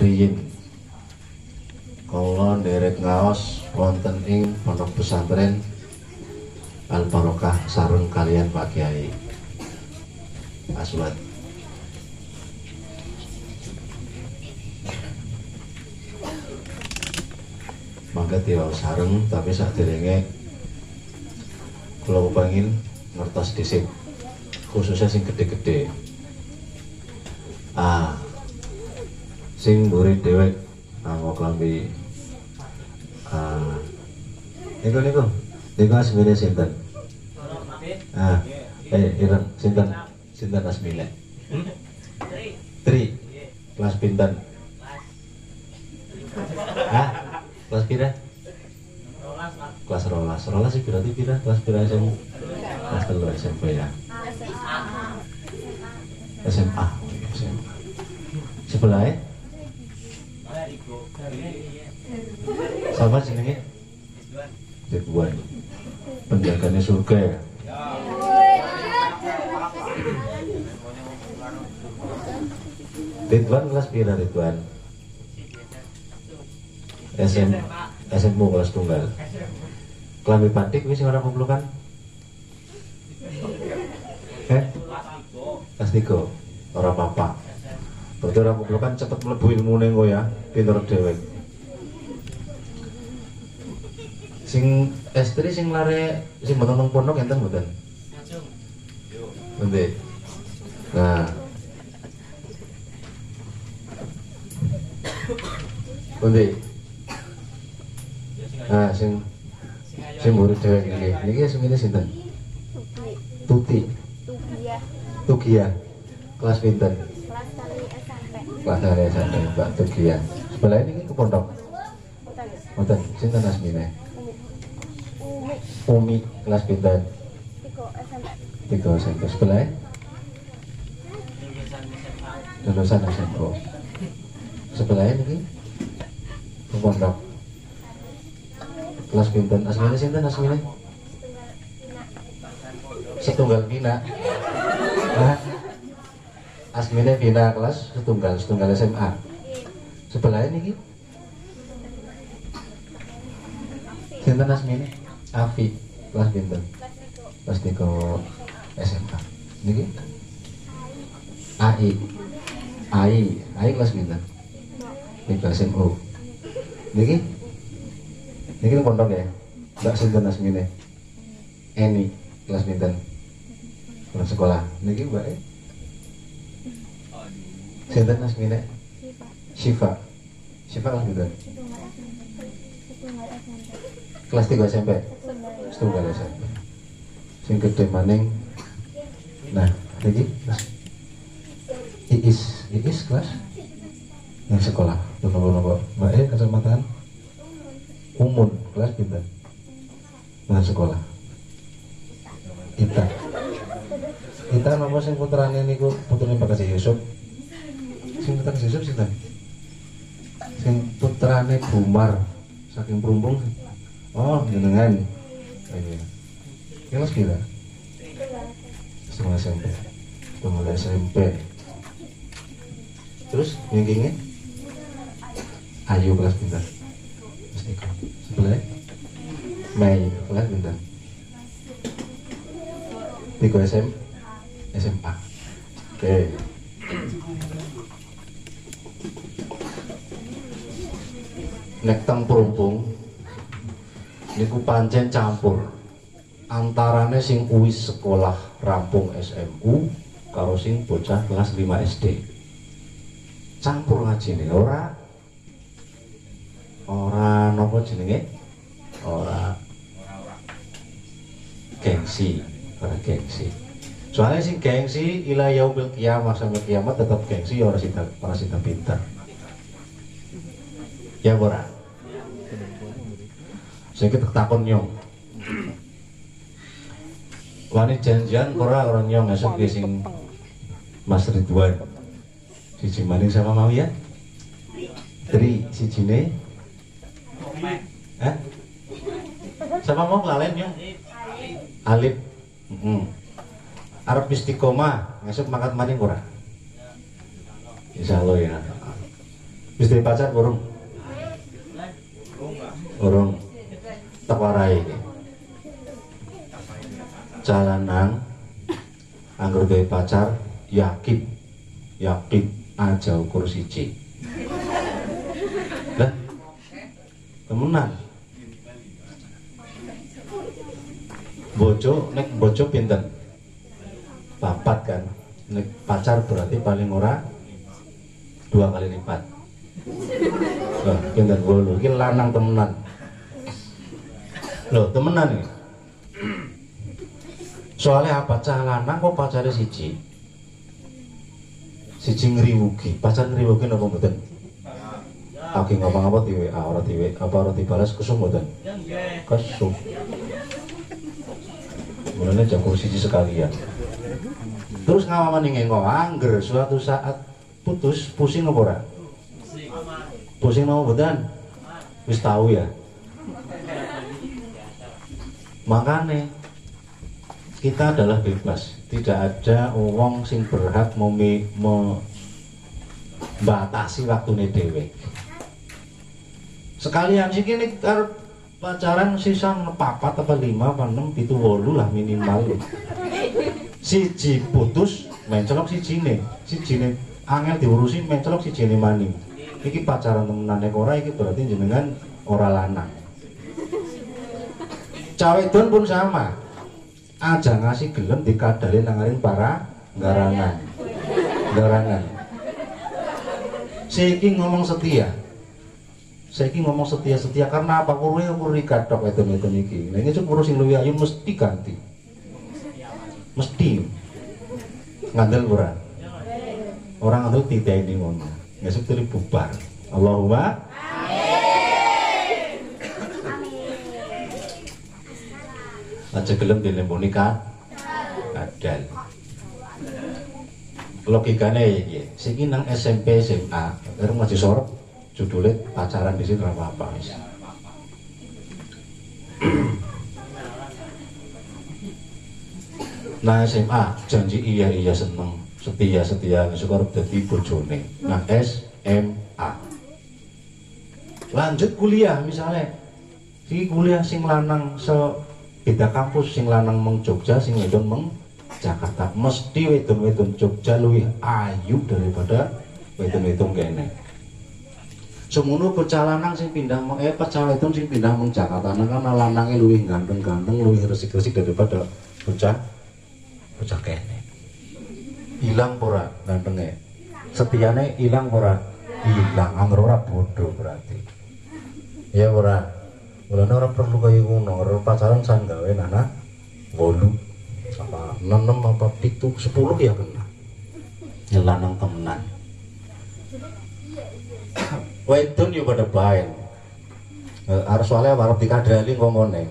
Riyin kula nderek ngaos wonten ing pondok pesantren Al Barokah sareng kalian Pak Kiai Aswad. Mangga tiwa sareng tapi saderenge kula kepengin ngertos dhisik khususnya sing gede-gede. Sing murid dewek nganggo klambi niku asmine sinten? Ireng sinten asmine? Tri. Kelas pinten? Kelas pira? Kelas rolas. Rolas sih berarti pira? Kelas pira SMP? Kelas 3 SMP ya. SMA. Sebelah ya? Sama jenenge? Ridwan. Penjaganya surga ya? Ridwan kelas pira Ridwan? SMU kelas tunggal. Klambi batik wis ora kumpulkan? Kelas 3. Ora apa-apa. Berarti ora kumpulkan cepet mlebu ilmune engko ya, pinter dhewe. Sing estri sing lare sing mboten nang pondok enten mboten? Nggih. Nah. Nggih. Sing murid dhewe nggih. Niki asmine sinten? Tuti. Tugia. Kelas pinten? Kelas 3 SMP. Mbak Tugia. Sebelah ini ke pondok. Mboten. Sinten asmine? Umi kelas pinten? 3 SMP. Sebelah lulusan SMK. Sebelah ini ke pondok. Kelas pinten? Asmine sinten asmine? Setunggal Vina. Asmine Vina kelas setunggal SMA. Sebelah ini sinten asmine? Afi kelas pinten? Kelas 3 SMA. Niki AI kelas pinten? 3 SMU. Niki pondok ya? Mbak sinten asmine? Eni kelas pinten? Kelas sekolah. Niki Mbak sinten asmine? Syifa kelas pinten? Kelas 3 SMP. Setunggal SMP. Sing gede maning. Nah, niki Iis kelas yang sekolah. Nopo Mbak kacamataan Umun kelas pinten? Kelas sekolah. Kita nopo sing putrane niku putrane Pak Haji Yusuf. Sing putrane Yusuf sinten? Sing putrane Bumar saking Perumbung. Oh, jenengan. Iya. Kelas pira? Setengah SMP. Terus ngingkingnya? Ayu kelas pinten? Kelas 3. Sebelah? Mei kelas pinten? 3 SMA. Oke. Nek teng Perumbung niku pancen campur antarane sing wis sekolah rampung SMU karo sing bocah kelas 5 SD. Campur ngajine ora napa jenenge? Ora gengsi. Soalnya sing gengsi ila yaumil qiyamah sampai kiamat tetap gengsi ora sida pinter. Ya ora. Saya kita takon nyong. Wani janjian orang nyong esok sing Mas Ridwan. Siji maning sama mau ya? Tri sijine. Sama mau lalen nyong. Alif. Arab istiqomah ngesuk mangkat maning ora? Insyaallah ya. Wis duwe pacar urung? Urung. Tak warai iki. Calanang anggur duwe pacar yakin aja ukur siji. Lah temenan. Bojo pinten? Papat kan. Nek pacar berarti paling ora 2 kali lipat. Lah pinten 8. Iki lanang temenan. Loh temenan iki. Soalnya apa? Cah lanang kok pacare siji ngriwugi. Pacar ngriwugi napa mboten? Lagi ngapa-ngapa di WA ora dibalas kesum mboten? Kesum. Mulane jago siji sekalian. Terus ngawaman ngengko angger suatu saat putus, pusing apa ora? Pusing mau mboten? Wis tahu ya. Makanya kita adalah bebas, tidak ada wong sing berhak membatasi waktune dhewe. Sekalian sih kini pacaran sisa 4 apa 5 apa 6 7 8 lah minimal. Siji putus mencolok sijine angel diurusi mencolok sijine maning. Iki pacaran temenane ora, iki berarti jenengan ora lanang. Cawedon pun sama, aja ngasih gelem dikadari nangarin para garangan. Saiki ngomong setia karena apa? Kuri kathok wedon-wedon iki. Lah iki sepuro sing luwih ayu mesti ganti. Mesti. Ngandel ora? Orang ngandel diteni ngono. Ngesuk tiri bubar. Allahumma aja gelem dilemponi kadal. Logikane iki, siki nang SMP SMA, karo masih sorot judulnya pacaran di sini apa-apa wis. Nah SMA janji iya seneng, setia syukur dadi bojone. Nah SMA lanjut kuliah misalnya, si kuliah sing lanang beda kampus, sing lanang meng Jogja, sing wedon meng Jakarta, mesti wedon Jogja luwih ayu daripada wedon kene. Semono bocah lanang sing pindah bocah wedon sing pindah meng Jakarta, karena lanangnya luwih ganteng, luwih resik-resik daripada bocah kene. Hilang ora gantenge, setiane hilang ora? Hilang, angger ora bodoh berarti. Ya ora. Mulane ora perlu kaya ngono, ora pacaran san gawe anak 8 apa 6 apa 7 10 ya kena. Ya lanang temenan. Wedon yo pada bae. Arep soalnya arep dikadali ngomone.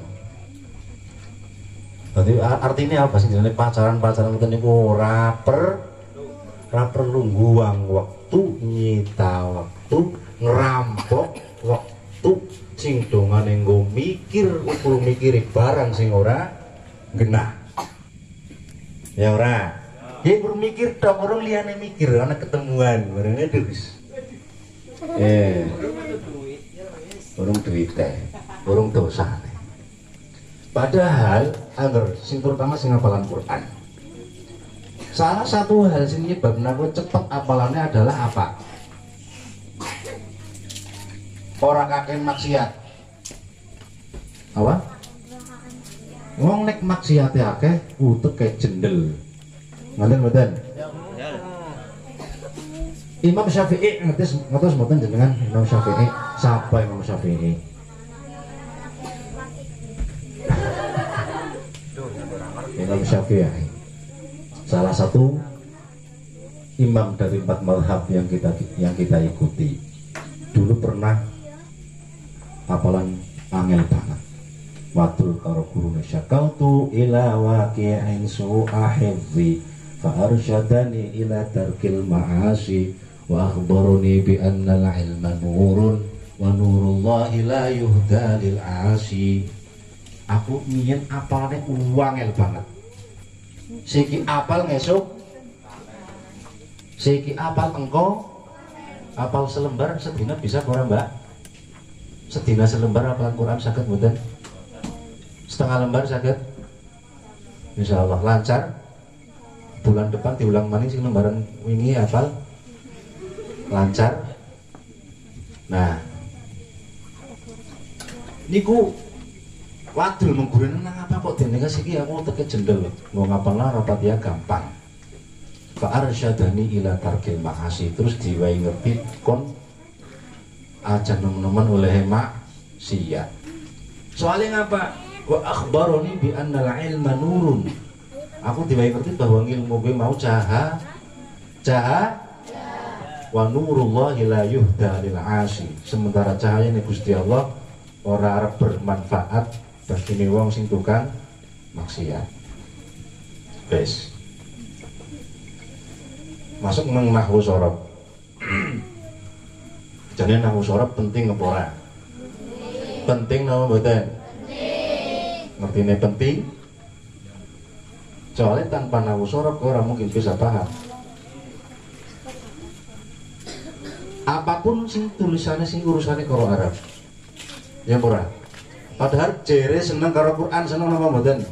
Dadi artinya apa sih jenenge pacaran ngoten niku ora perlu nguwang waktu, nyita waktu, ngerampok waktu sing dongane nggo mikir mikiri barang sing ora genah. Ya ora. Dia bermikir tok, orang liyane mikir, ana ketemuan barangnya terus. Urung duit urung dosane. Padahal angger sing terutama sing hafalan Quran. Salah satu hal sing nyebabna kowe cepet hafalannya adalah apa? Ora kakek maksiat. Apa? Wong nek maksiate akeh utek kayak jendel. Ngoten mboten? Imam Syafi'i ngetes mboten jenengan Imam Syafi'i? Siapa Imam Syafi'i? Imam Syafi'i salah satu imam dari 4 mazhab yang kita ikuti. Dulu pernah hafalan angel banget. Watul karo guru syakautu ila waqi'in su'ahidhi fa arsyadani ila tarkil ma'asi wa akhbaruni bi anna al-ilma nurun wa nurullahi la yuhda lil 'asi. Aku ingin apalane wangel banget. Siki apal ngesuk, siki apal engko apal selembar sedina bisa ora Mbak? Sedina selembar apal Quran saged mboten? Setengah lembar saged? Insyaallah lancar. Bulan depan diulang maning sing lembaran wingi apal lancar. Nah, niku wadul menggurene nang apa kok dene iki aku teke jendel mau ngapalna rapat ya gampang. Fa arsyadani ila tarkil ma'asi, terus diwai ngerti kon aja nemen-nemen oleh maksiat. Soalnya ngapa? Wa akhbaroni bi annal ilma nurun. Aku diwai ngerti bahwa ilmu gue mau cahaya wa nurullahi la yuhda lil 'asi. Sementara cahaya ning Gusti Allah ora arep bermanfaat bagi wong sing tukang maksiat. Wes. Masuk nang nahwu sorab. Jane nahwu sorab penting apa ora? Penting napa mboten? Ngertine penting. Soalnya tanpa nahwu sorab ora mungkin bisa paham. Apapun sing tulisannya sing urusane karo Arab. Ya ora. Padahal jere seneng karo Quran, seneng napa mboten?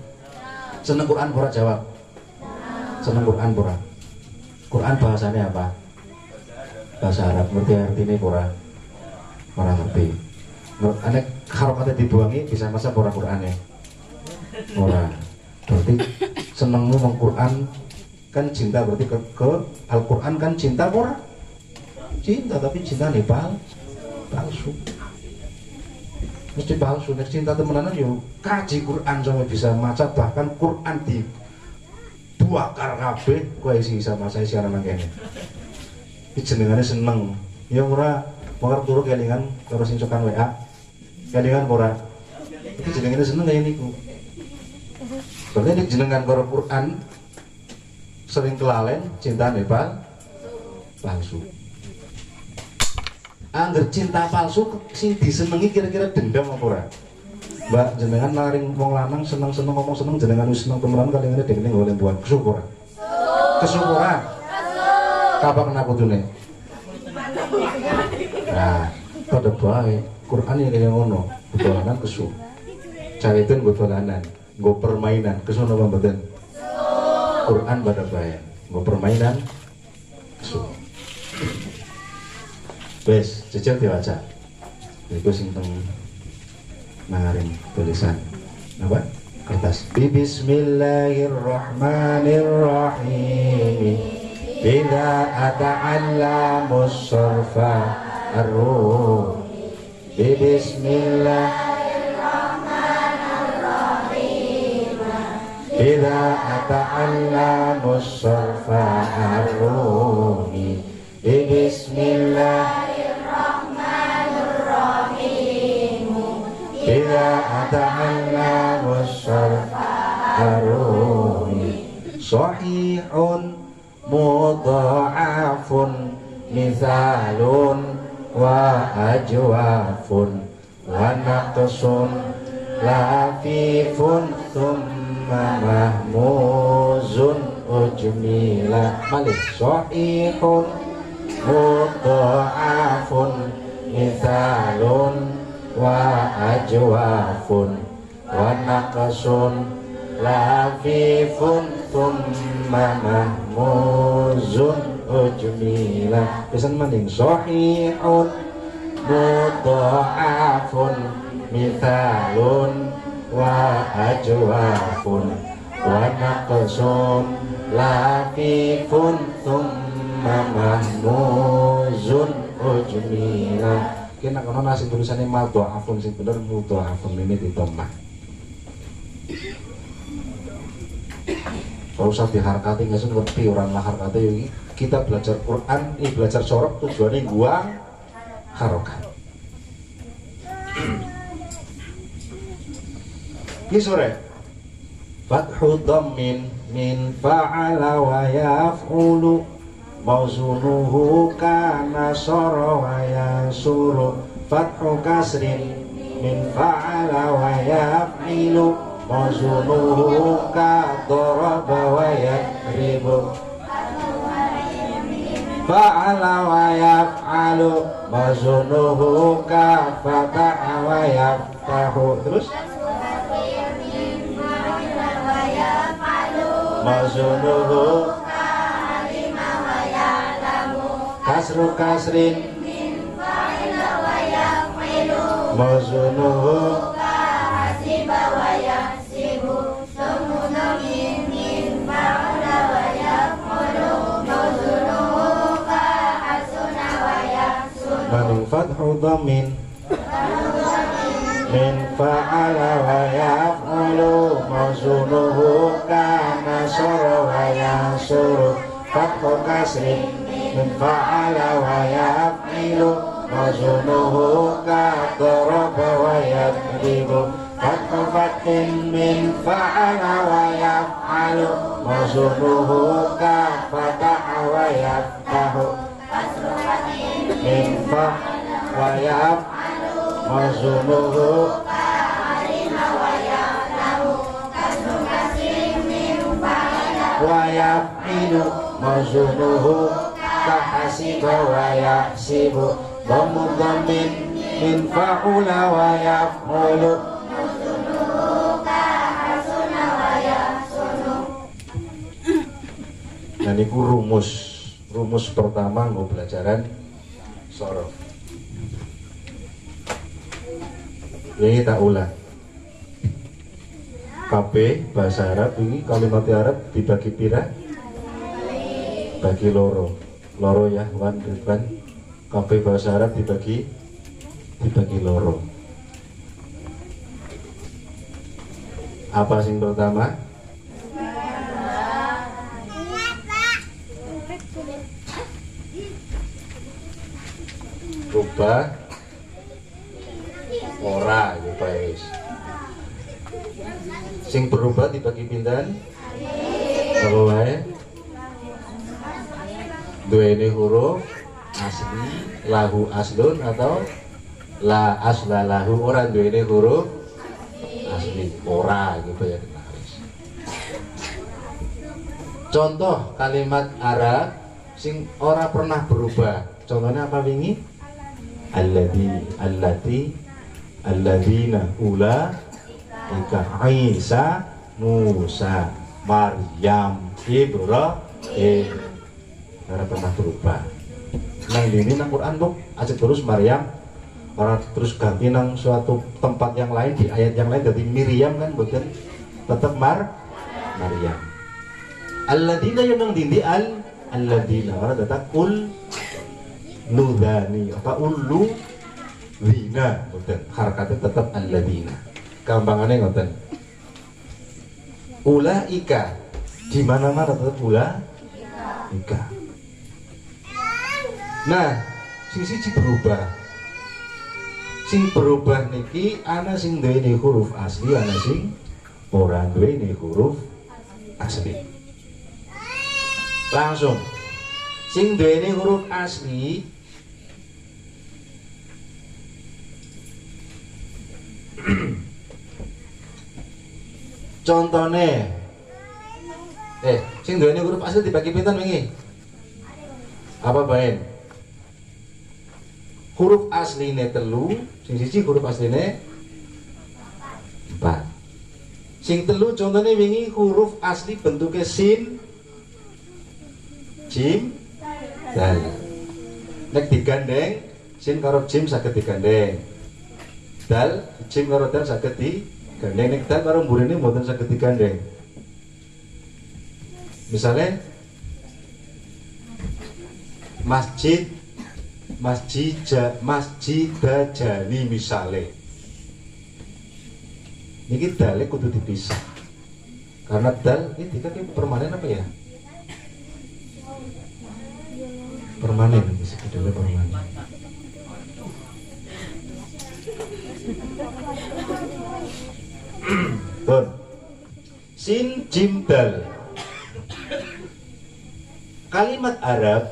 Seneng Quran ora jawab. Seneng Quran ora. Quran bahasanya apa? Bahasa Arab. Ngerti artine ora? Ora ngerti. Nek harokate dibuangi bisa maca ora Qurane? Ora. Berarti senengmu meng Quran kan cinta, berarti ke Al-Quran kan cinta ora? Cinta, tapi cinta nih palsu. Mesti palsu. Nek cinta temenanan yo kaji Quran sampai bisa maca, bahkan Quran di buakar kabeh kowe bisa maca siaran nang kene. Iki jenengane seneng. Ya ora mongkar turu kelingan karo sing cokan WA. Kelingan ora? Iki jenengane seneng kaya niku. Berarti nek jenengan karo Quran sering kelalen cintane palsu. Angger cinta palsu sing disenengi kira-kira dendam apa ora? Mbak jenengan naring wong lanang seneng-seneng ngomong seneng jenengan wis seneng temenan kalingane dene golek buan kesyukuran. Kesyukuran. Kapan kena kudune? Nah, pada bae Quran yang kaya ngono, dolanan kesu. Cawiten nggo dolanan, nggo permainan, kesu napa mboten? Quran pada bae, nggo permainan kesu. Wes, jejak diwaca. Iku sing teng nangaring tulisan apa? Kertas. Bismillahirrahmanirrahim. Bila ata'allamus sarfa ar-ruh. Bismillahirrahmanirrahim. Bila ata'allamus sarfa ar-ruh. Bismillahirrahmanirrahim. Bila ata'allamus sarfa ar-ruh. Sahihun mudha'afun mithalun wa ajwafun wa naqsun lafifun thumma mahmuzun ujmila. Malik sahihun mudha'afun mithalun wa ajwafun wa naqsun lafifun thumma mahmuzun ujmila. Pesan maning sahihun mudha'afun mithalun wa ajwafun wa naqsun lafifun thumma mahmuzun ujmila. Kena kono nasi tulisannya mudha'afun sing bener mudha'afun ini ditomah. Kalau usah diharkati nggak sih ngerti orang lah harkati ini. Kita belajar Quran, ini belajar sorok tujuannya gua harokat. Ini sore. Fathu dhammin min fa'ala wa yaf'ulu mauzunuhu kana sara wa yasuru. Fathu kasrin min fa'ala wa yaf'ilu mauzunuhu ka daraba wa yadribu. fa'ala wa yaf'alu mazunuhu kafata wa yaftahu. Terus mazunuhu kasru kasrin mazunuhu Maning fathu dhamin min fa'ala wa yaf'ulu mauzunuhu kana sura wa yasuru fathu kasri min fa'ala wa yaf'ilu mauzunuhu ka daraba wa yadribu fathu fatin min fa'ala wa yaf'alu mauzunuhu ka fataha wa yaftahu min fa' wa yaf mazunuhu wa yaf'ilu mazunuhu kahasiba wa yahsibu dhammin min fa'ula wa yaf'ulu. Nah ini rumus pertama nggo pelajaran sorof. Ini tak ulang. KB bahasa Arab ini kalimat Arab dibagi pira? Bagi loro. Loro ya, wan Ridwan. KB bahasa Arab dibagi loro. Apa sing pertama? Rubah ora ya guys. Sing berubah dibagi pinten? Apa wae? Duweni huruf asli lahu aslun atau la asla lahu, ora duweni huruf asli ora gitu ya guys. Contoh kalimat Arab sing ora pernah berubah. Contohnya apa wingi? Allati alladzina ula ika Isa Musa Maryam Ibrahim. Karena pernah berubah. Nang ini nang Quran tuh aja terus Maryam, orang terus ganti nang suatu tempat yang lain di ayat yang lain jadi Miriam kan, bukan tetap Maryam. Alladzina yang nang dindi alladzina orang tetap nudani apa ulu zina, betul harakatnya tetap alladzina. Gampangannya ngoten. Ulaika di mana-mana tetap ulaika. Nah, sisi berubah. Sing berubah niki ana sing duweni huruf asli, ana sing ora duweni huruf asli. Langsung sing duweni huruf asli contohnya sing duweni huruf asli dibagi pinten wingi? Apa baen? Huruf asline telu, sing siji huruf asline 4. Sing telu contohnya wingi huruf asli bentuknya sin, jim, dal. Nek digandeng sin karo jim saged digandeng. Dal, jim karo dal saged digandeng. Nek dal karo mburine mboten saged digandeng. Misalnya masjid jani misalnya ini dalnya kudu dipisah karena dal ini kan permanen apa ya, permanen ini sebetulnya permanen. Tuh sin jim dal kalimat Arab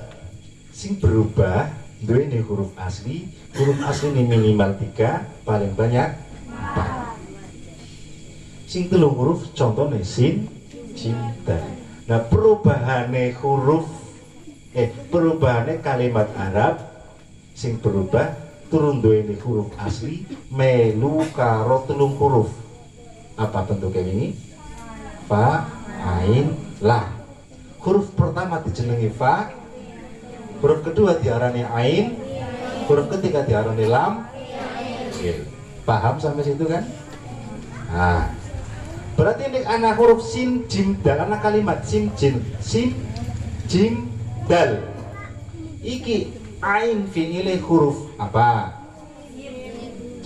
sing berubah duweni huruf asli ini minimal 3, paling banyak 4. Sing telu huruf contohnya sin, jim, dal. Nah perubahane huruf Perubahannya kalimat Arab sing berubah turun duweni huruf asli melu karo telung huruf. Apa bentuknya ini? Fa, ain, lam. Huruf pertama dijenengi fa, huruf kedua diarani ain, huruf ketiga diarani lam. Paham sampai situ kan? Nah, berarti ini anak huruf sin jim dal, anak kalimat sin jim dal. Iki ain fi'ile huruf apa?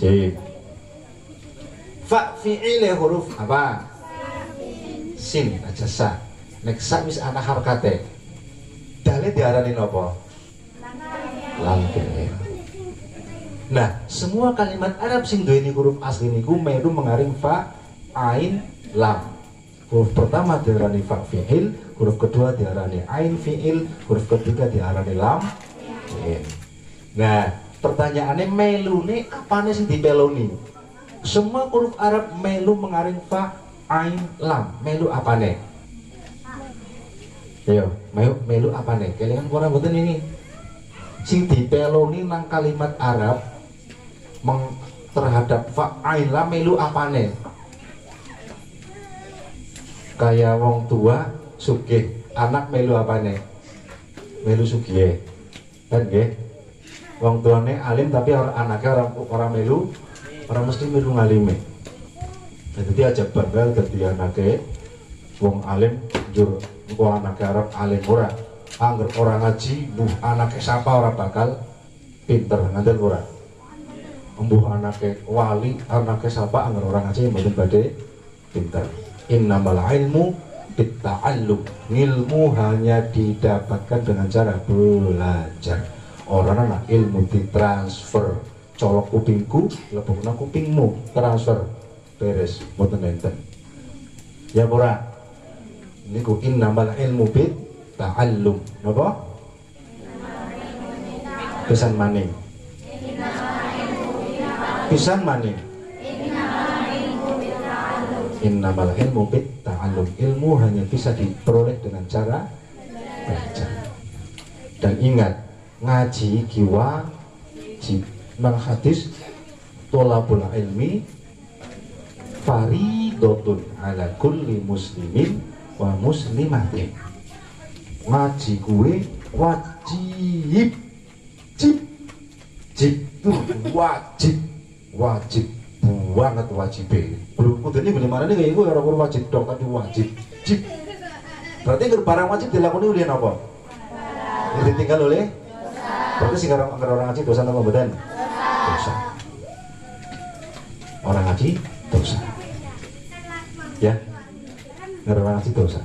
Jim. Fa fi'ile huruf apa? Sin aja sa. Nek sa wis ana harkate. Dale diarani napa? Lam fi'il. Nah, semua kalimat Arab sing duweni huruf asli niku melu mengaring fa, ain, lam. Huruf pertama diarani fa fi'il, huruf kedua diarani ain fi'il, huruf ketiga diarani lam fi'il. Nah, pertanyaannya melu nih apane sing dipeloni? Semua huruf Arab melu mengaring fa, ain, lam. Melu apane? Ayo, melu apane? Kalian kurang mboten ini. Sing dipeloni nang kalimat Arab terhadap fa, ain, lam melu apane? Kayak wong tua sugih, anak melu apane? Melu sugih. Kan nggih? Wong tuane alim tapi anaknya orang melu, orang mesti melu ngalime. Nah, jadi aja bangga dadi anake wong alim njur engko anake arep alim ora. Angger orang ngaji, mbuh anake sapa ora bakal pinter, ngandel ora. Mbuh anake wali, anake sapa angger orang ngaji mboten badhe pinter. Innamal ilmu bitta'allum. Ilmu hanya didapatkan dengan cara belajar. Orang anak ilmu ditransfer. Colok kupingku, lebokna kupingmu, transfer. Beres, mboten enten. Ya ora. Niku innamal ilmu bitta'allum. Napa? Pisan maning. Pisan maning. Innamal ilmu bitta'allum. Ilmu hanya bisa diperoleh dengan cara belajar. Dan ingat, ngaji wajib. Nang hadis tolabul ilmi faridotun ala kulli muslimin wa muslimatin. Ngaji gue wajib. Wajib banget wajib. Belum kudune bagaimana nih kayak gue orang wajib dong tapi wajib. Berarti barang wajib dilakoni oleh apa? Ditinggal oleh? Berarti sih orang ngaji dosa nama badan? Dosa. Orang ngaji dosa. Ya, orang ngaji dosa.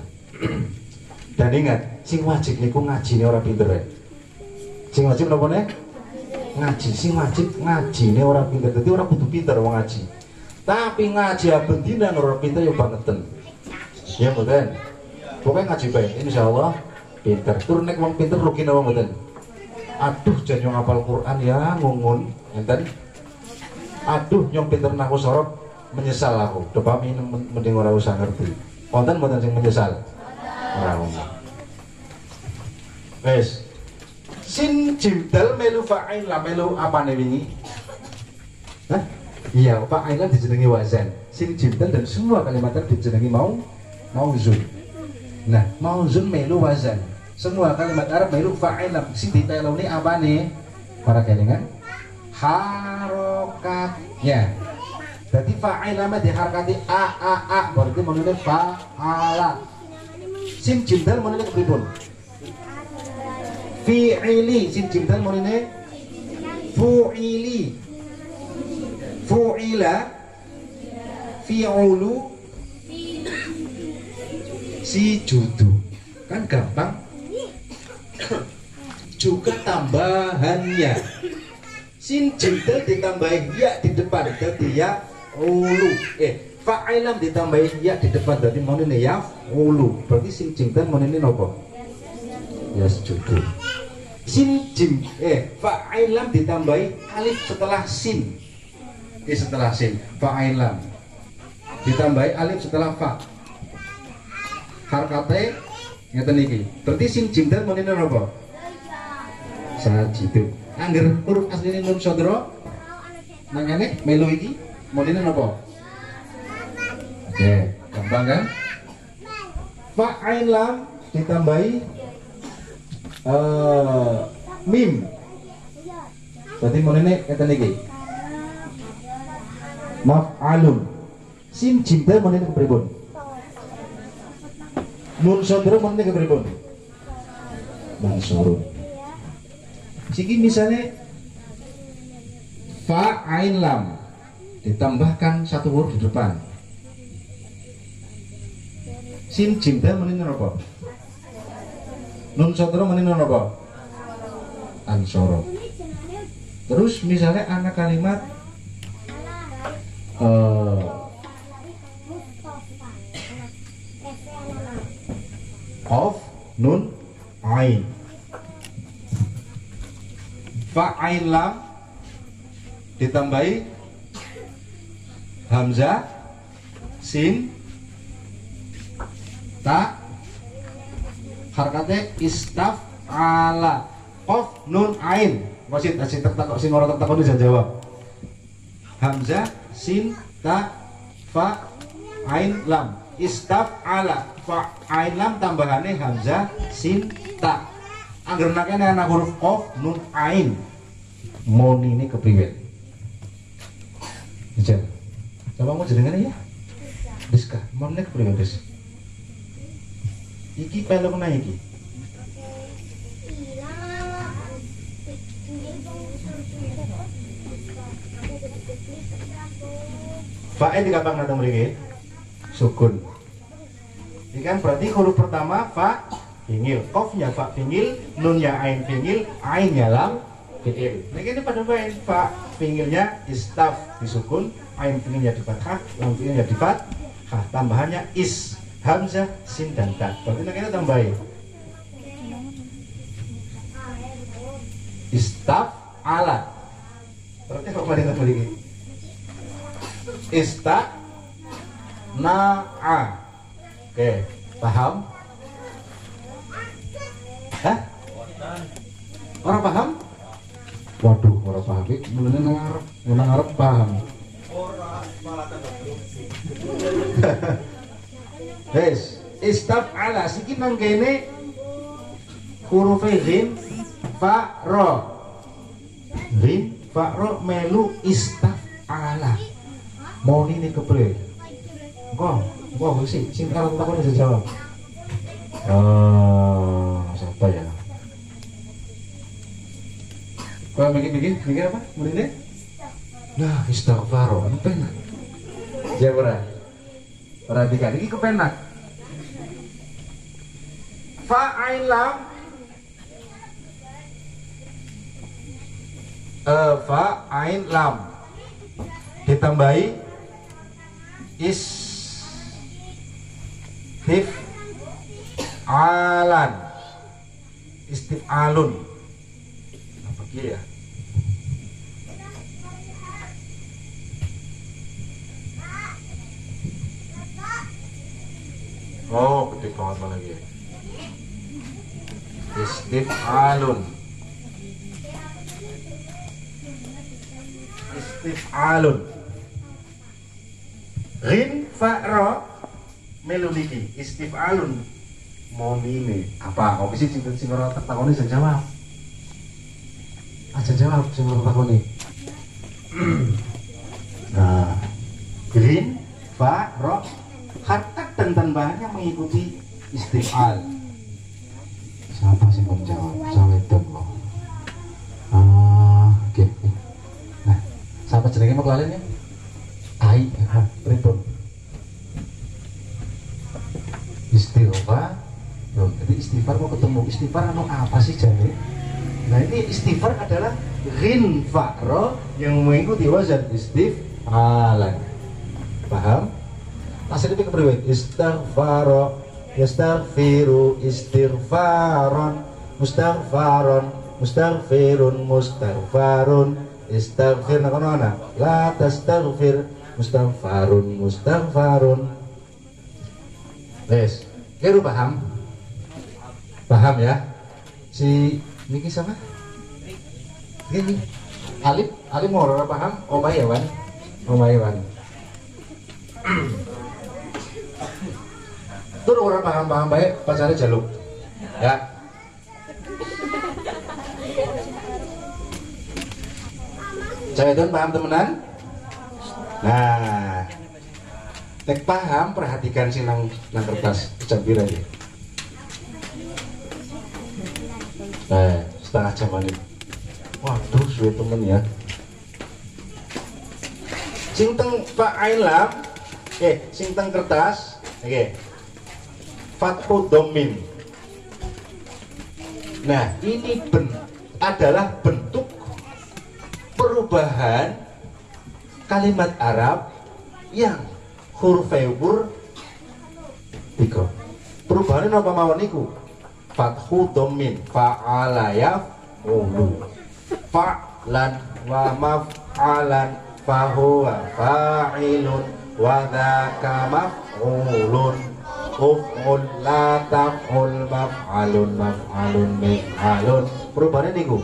Dan ingat, sing wajib niku ngaji nih orang pinter ya. Sing wajib napa nih? Ngaji, sing wajib ngaji nih orang pinter. Jadi orang butuh pinter orang ngaji. Tapi ngaji abendina orang pinter ya bangetan. Ya mboten. Pokoknya ngaji baik, insyaallah pinter. Tur nek wong pinter rugi napa mboten? Aduh jan nyong hafal Quran ya ngungun enten. Aduh nyong pinter nahwu sorab menyesal aku. Dopami mending ora usah ngerti. Wonten mboten sing menyesal? Ora umum. Wes. Sin jimdal melu fa'il la melu apane wingi? Hah? Iya, fa'il lan dijenengi wazan. Sin jimdal dan semua kalimat dijenengi mauzun. Nah, mauzun melu wazan. Semua kalimat Arab melu fa'il lam. Sing diteloni apane? Para kelingan harokatnya. Jadi fa'il lam diharakati a berarti menune fa'ala. Sin jimdal menune kepripun? Fi'ili. Sin jimdal menune fu'ili. Fu'ila, fi'ulu, si judu. Kan gampang. Juga tambahannya. Sin jimdal ditambahin ya di depan, jadi ya ulu. Fa'ilam ditambahin ya di depan, jadi menune ya ulu. Berarti sin jimdal menune nopo? Ya judu. Sin jim fa'ilam ditambahi alif setelah sin. Setelah sin fa'ilam ditambahi alif setelah fa. Harkate ngeten iki. Berarti sin jimdal menene napa? Sajidun. Angger huruf asline Nun Sodro nangane melu iki monine napa? Oke, gampang kan? Fa ain lam ditambahi mim. Berarti monine keten iki. Maf'alun. Sim jim teh monine kepripun? Nun Sodro monine kepripun? Mansurun. Siki misalnya fa ain lam ditambahkan satu huruf di depan. Sin jim teh menine apa? Nun Sodro menine apa? Ansoro. Terus misalnya anak kalimat of nun ain. Fa ain lam ditambahi hamzah sin ta harkatnya istaf ala of nun ain masih tertakok sing ora tertakok bisa jawab hamzah sin ta fa ain lam istaf ala fa ain lam tambahannya hamzah sin ta angger nakene ana huruf qaf nun ain moni ini kepriwe Jan coba mau jenengan ya Diska moni kepriwe Dis iki pelok na iki fa'il dikapang datang mriki sukun ini kan berarti huruf pertama fa fi'il, qafnya fa fi'il, nunnya ain fi'il, ainnya lam fi'il. Nah ini pada main fa fi'ilnya istaf disukun, ain fi'ilnya di fathah, lam fi'ilnya di fathah, tambahannya is, hamzah, sin dan ta. Berarti kita tambahin istaf ala. Berarti kok mari kita lagi ista na'a. Oke, paham? Hah? Orang paham? Waduh, orang paham. Mulanya nang arep paham. Wes, istaf ala siki nang kene huruf ghin fa ra. Ghin fa ra melu istaf ala. Mau ini kepriwe? Kok sih sing karo takon bisa jawab. Siapa ya? Kau mikir apa? Muridnya? Nah, istighfar, penak. Ya ora. Perhatikan, ini kepenak. Fa ain lam. Fa ain lam. Ditambahi istif'alun apa kia ya oh gede banget malah lagi istif'alun rin fa'ra melodiki istif'alun monine apa kok sih sing ora takoni sing jawab aja jawab sing ora takoni nah green fa ro harkat dan tambahannya mengikuti istif'al siapa sih mau jawab itu loh oke nah siapa jenenge mau kalian ya ai pripun istighfar. Jadi istighfar mau ketemu istighfar anu apa sih jadi? Nah ini istighfar adalah ghin fa'ro yang mengikuti wazan istif'alan. Paham? Asal itu kepriwe? Istighfaro, yastaghfiru, istighfaron, mustaghfaron, mustaghfirun, mustaghfarun, istaghfir nak ana? La tastaghfir, mustaghfarun, mustaghfarun. Wes, kira paham? Paham ya? Si niki sama? Gini. Alif mau ora paham? Omahe Wan. Omahe Wan. Tur ora paham-paham bae pacare jaluk. Ya. Cewek paham temenan? Nah, nek paham perhatikan sih nang kertas cabir aja. Setengah jam ini. Waduh, suwe temen ya. Sing teng Pak Ailam, sing teng kertas, Fathu Dhammin. Nah, ini adalah bentuk perubahan kalimat Arab yang huruf febur tiga. Perubahannya apa mawon niku? Fathu Dhammin, fa'ala yaf'ulu, fa'lan wa maf'alan, fahuwa fa'ilun wa dzaka maf'ulun, uf'ul la taf'ul, maf'alun maf'alun mif'alun. Perubahannya niku